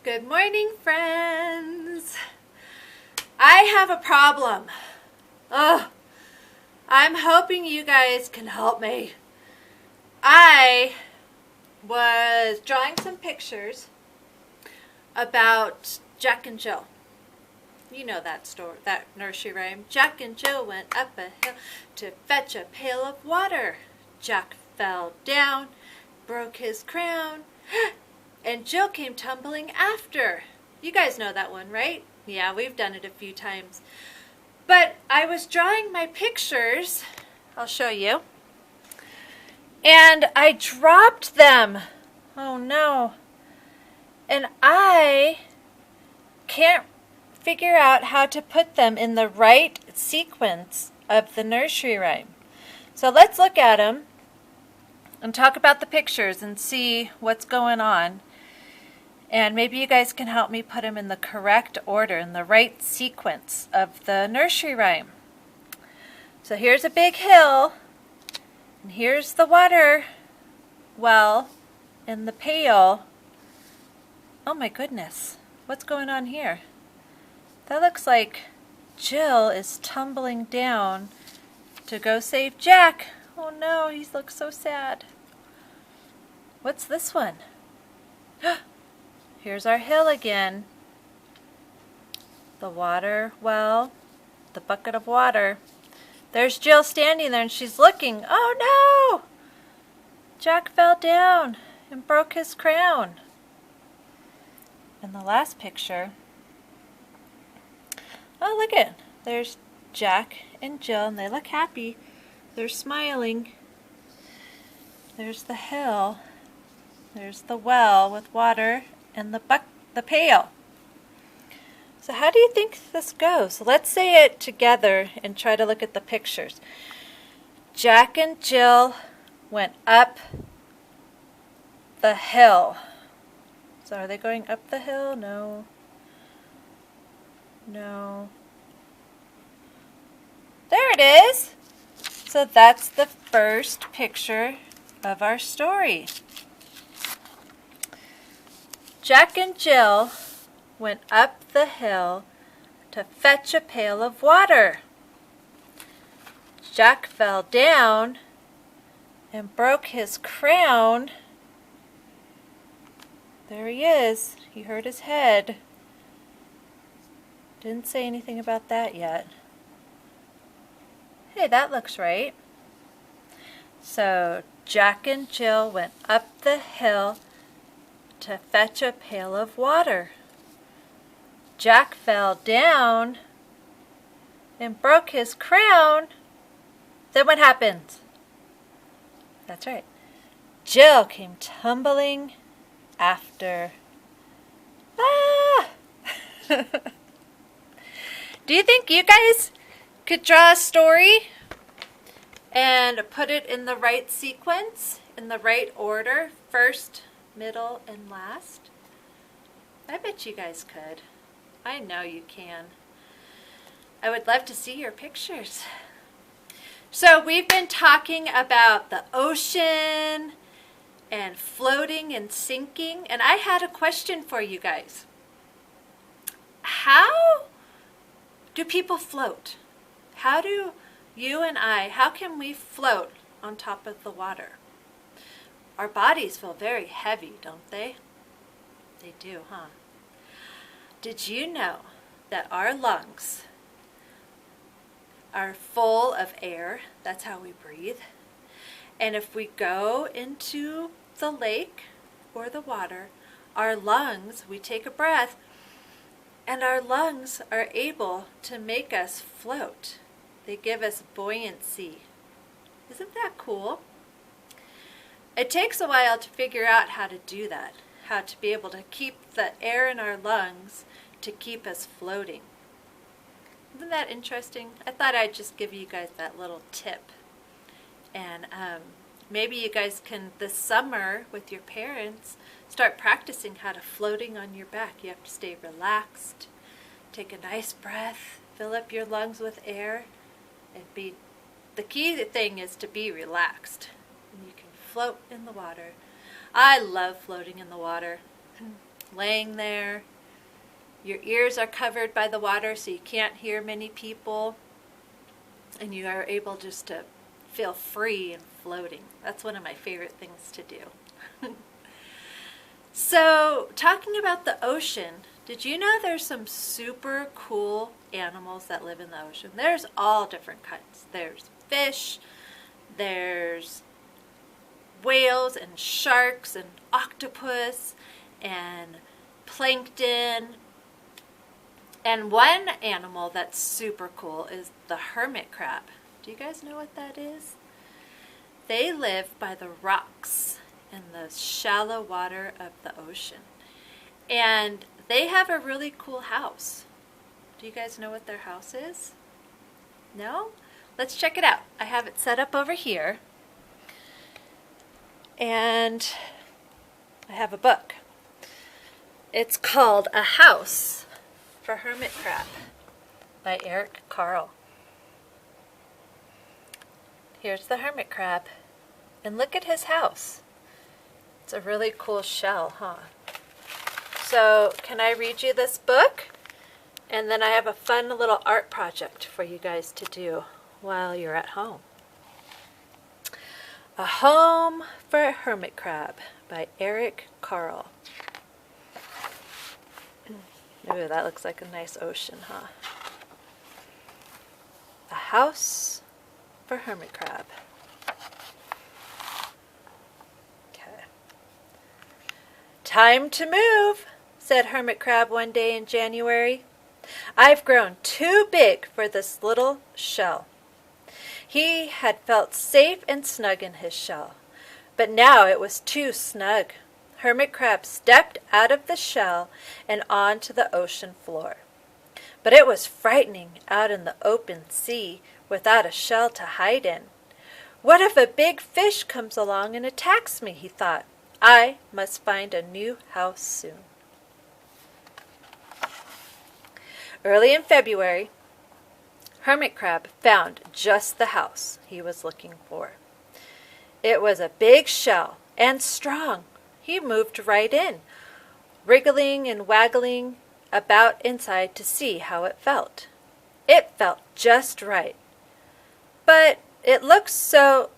Good morning, friends. I have a problem. Ugh. I'm hoping you guys can help me. I was drawing some pictures about Jack and Jill. You know that story, that nursery rhyme. Jack and Jill went up a hill to fetch a pail of water. Jack fell down, broke his crown, and Jill came tumbling after. You guys know that one, right? Yeah, we've done it a few times. But I was drawing my pictures. I'll show you. And I dropped them. Oh no. And I can't figure out how to put them in the right sequence of the nursery rhyme. So let's look at them and talk about the pictures and see what's going on. And maybe you guys can help me put them in the correct order, in the right sequence of the nursery rhyme. So here's a big hill, and here's the water well in the pail. Oh my goodness, what's going on here? That looks like Jill is tumbling down to go save Jack. Oh no, he looks so sad. What's this one? Here's our hill again. The water well, the bucket of water. There's Jill standing there and she's looking. Oh no! Jack fell down and broke his crown. And the last picture. Oh, look it. There's Jack and Jill and they look happy. They're smiling. There's the hill. There's the well with water and the pail. So how do you think this goes? Let's say it together and try to look at the pictures. Jack and Jill went up the hill. So are they going up the hill? No. No. There it is. So that's the first picture of our story. Jack and Jill went up the hill to fetch a pail of water. Jack fell down and broke his crown. There he is. He hurt his head. Didn't say anything about that yet. Hey, that looks right. So Jack and Jill went up the hill to fetch a pail of water. Jack fell down and broke his crown. Then what happened? That's right. Jill came tumbling after. Ah! Do you think you guys could draw a story and put it in the right sequence, in the right order, first, middle, and last? I bet you guys could. I know you can. I would love to see your pictures. So we've been talking about the ocean and floating and sinking, and I had a question for you guys. How do people float? How do you and I, how can we float on top of the water? Our bodies feel very heavy, don't they? They do, huh? Did you know that our lungs are full of air? That's how we breathe. And if we go into the lake or the water, our lungs, we take a breath, and our lungs are able to make us float. They give us buoyancy. Isn't that cool? It takes a while to figure out how to do that, how to be able to keep the air in our lungs to keep us floating. Isn't that interesting? I thought I'd just give you guys that little tip. And maybe you guys can, this summer with your parents, start practicing how to floating on your back. You have to stay relaxed, take a nice breath, fill up your lungs with air, and the key thing is to be relaxed. And you can float in the water. I love floating in the water. laying there. Your ears are covered by the water so you can't hear many people. And you are able just to feel free and floating. That's one of my favorite things to do. So, talking about the ocean, did you know there's some super cool animals that live in the ocean? There's all different kinds. There's fish, there's whales and sharks and octopus and plankton. And one animal that's super cool is the hermit crab. Do you guys know what that is? They live by the rocks in the shallow water of the ocean. And they have a really cool house. Do you guys know what their house is? No? Let's check it out. I have it set up over here. And I have a book. It's called A House for Hermit Crab by Carle. Here's the hermit crab. And look at his house. It's a really cool shell, huh? So, can I read you this book? And then I have a fun little art project for you guys to do while you're at home. A Home for a Hermit Crab by Carle. Ooh, that looks like a nice ocean, huh? A House for Hermit Crab. Okay. Time to move, said Hermit Crab one day in January. I've grown too big for this little shell. He had felt safe and snug in his shell, but now it was too snug. Hermit Crab stepped out of the shell and onto the ocean floor. But it was frightening out in the open sea without a shell to hide in. What if a big fish comes along and attacks me, he thought. I must find a new house soon. Early in February, Hermit Crab found just the house he was looking for. It was a big shell and strong. He moved right in, wriggling and waggling about inside to see how it felt. It felt just right. But it looked so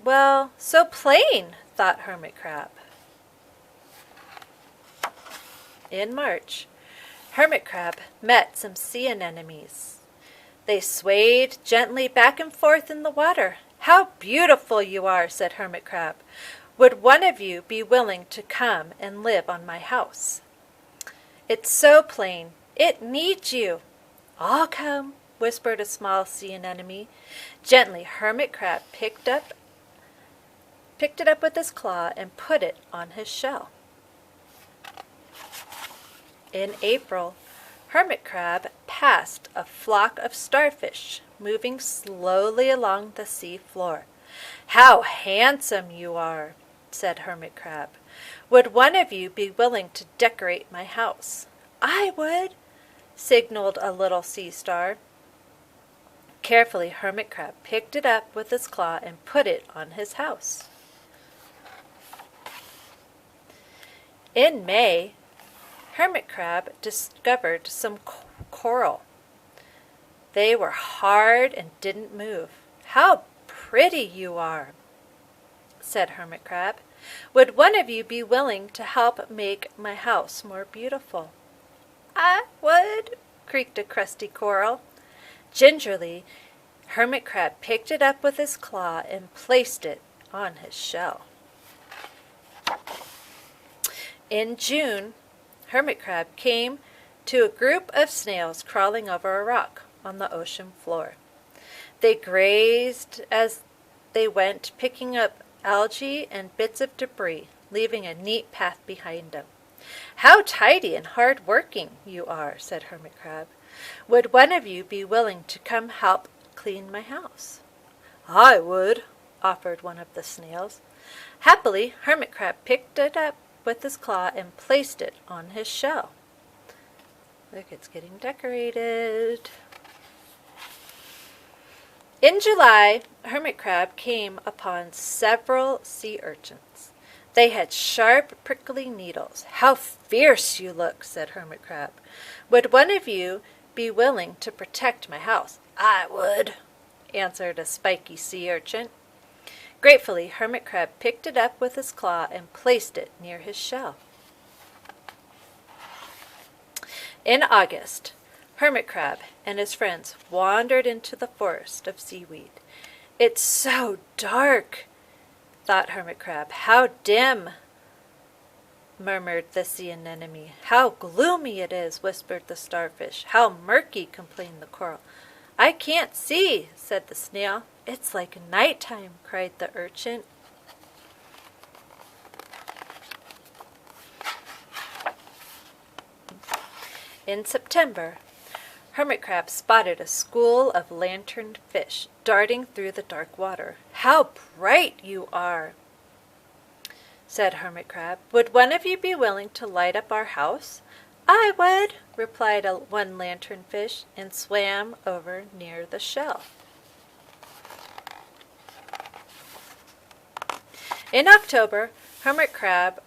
plain, thought Hermit Crab. In March, Hermit Crab met some sea anemones. They swayed gently back and forth in the water. How beautiful you are, said Hermit Crab. Would one of you be willing to come and live on my house? It's so plain. It needs you. I'll come, whispered a small sea anemone. Gently, Hermit Crab picked it up with his claw and put it on his shell. In April, Hermit Crab passed a flock of starfish moving slowly along the sea floor. How handsome you are, said Hermit Crab. Would one of you be willing to decorate my house? I would, signaled a little sea star. Carefully, Hermit Crab picked it up with his claw and put it on his house. In May, Hermit Crab discovered some coral. They were hard and didn't move. How pretty you are, said Hermit Crab. Would one of you be willing to help make my house more beautiful? I would, creaked a crusty coral. Gingerly, Hermit Crab picked it up with his claw and placed it on his shell. In June, Hermit Crab came to a group of snails crawling over a rock on the ocean floor. They grazed as they went, picking up algae and bits of debris, leaving a neat path behind them. How tidy and hard-working you are, said Hermit Crab. Would one of you be willing to come help clean my house? I would, offered one of the snails. Happily, Hermit Crab picked it up with his claw and placed it on his shell. Look, it's getting decorated. In July, Hermit Crab came upon several sea urchins. They had sharp, prickly needles. "How fierce you look," said Hermit Crab. "Would one of you be willing to protect my house?" "I would," answered a spiky sea urchin. Gratefully, Hermit Crab picked it up with his claw and placed it near his shell. In August, Hermit Crab and his friends wandered into the forest of seaweed. "It's so dark," thought Hermit Crab. "How dim," murmured the sea anemone. "How gloomy it is," whispered the starfish. "How murky," complained the coral. "I can't see," said the snail. "It's like nighttime," cried the urchin. In September, Hermit Crab spotted a school of lanterned fish darting through the dark water. "How bright you are," said Hermit Crab. "Would one of you be willing to light up our house?" "I would," replied one lanternfish, and swam over near the shell. In October, Hermit Crab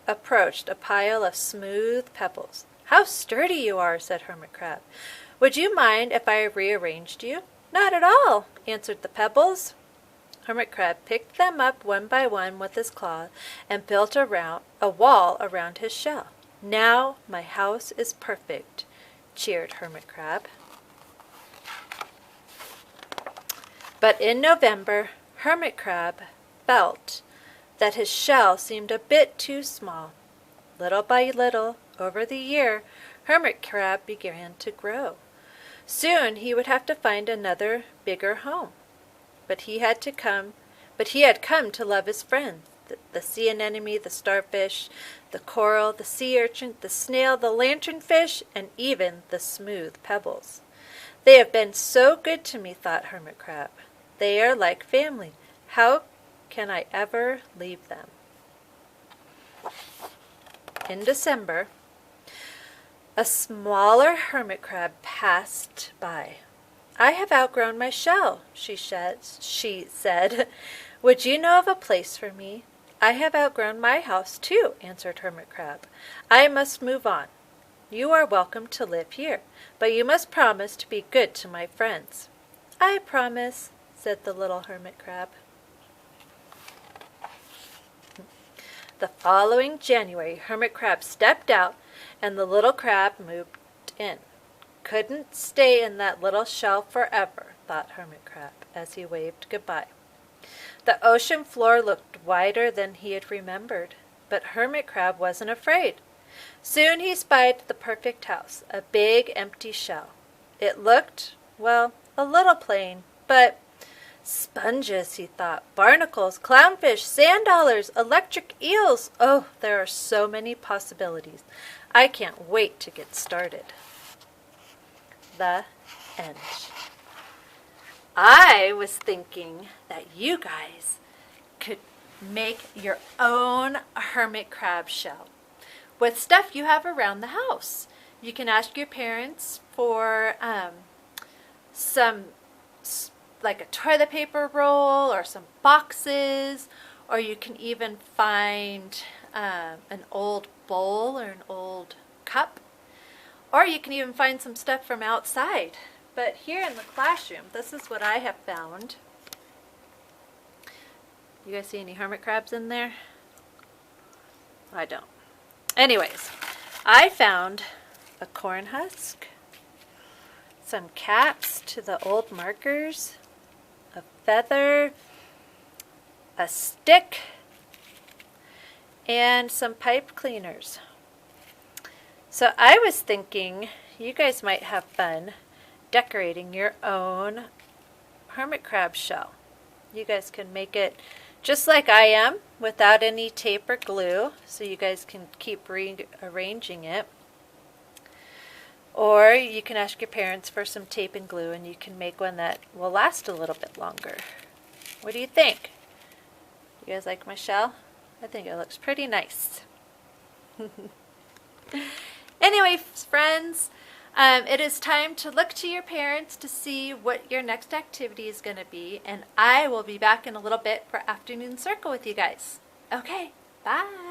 approached a pile of smooth pebbles. "How sturdy you are," said Hermit Crab. "Would you mind if I rearranged you?" "Not at all," answered the pebbles. Hermit Crab picked them up one by one with his claw and built a wall around his shell. "Now my house is perfect," cheered Hermit Crab. But in November, Hermit Crab felt that his shell seemed a bit too small. Little by little, over the year, Hermit Crab began to grow. Soon he would have to find another, bigger home. But he had come to love his friends, the sea anemone, the starfish, the coral, the sea urchin, the snail, the lanternfish, and even the smooth pebbles. "They have been so good to me," thought Hermit Crab. "They are like family. How can I ever leave them?" In December, a smaller hermit crab passed by. "I have outgrown my shell," she said. "Would you know of a place for me?" "I have outgrown my house too," answered Hermit Crab. "I must move on. You are welcome to live here, but you must promise to be good to my friends." "I promise," said the little Hermit Crab. The following January, Hermit Crab stepped out, and the little crab moved in. "Couldn't stay in that little shell forever," thought Hermit Crab as he waved goodbye. The ocean floor looked wider than he had remembered, but Hermit Crab wasn't afraid. Soon he spied the perfect house, a big empty shell. It looked, well, a little plain, but sponges, he thought, barnacles, clownfish, sand dollars, electric eels. Oh, there are so many possibilities. I can't wait to get started. The end. I was thinking that you guys could make your own hermit crab shell with stuff you have around the house. You can ask your parents for some like a toilet paper roll or some boxes, or you can even find an old bowl or an old cup, or you can even find some stuff from outside. But here in the classroom, this is what I have found. You guys see any hermit crabs in there? I don't. Anyways, I found a corn husk, some caps to the old markers, a feather, a stick, and some pipe cleaners. So I was thinking you guys might have fun decorating your own hermit crab shell. You guys can make it just like I am, without any tape or glue, so you guys can keep rearranging it. Or you can ask your parents for some tape and glue, and you can make one that will last a little bit longer. What do you think? You guys like my shell? I think it looks pretty nice. Anyway, friends, it is time to look to your parents to see what your next activity is going to be, and I will be back in a little bit for Afternoon Circle with you guys. Okay, Bye.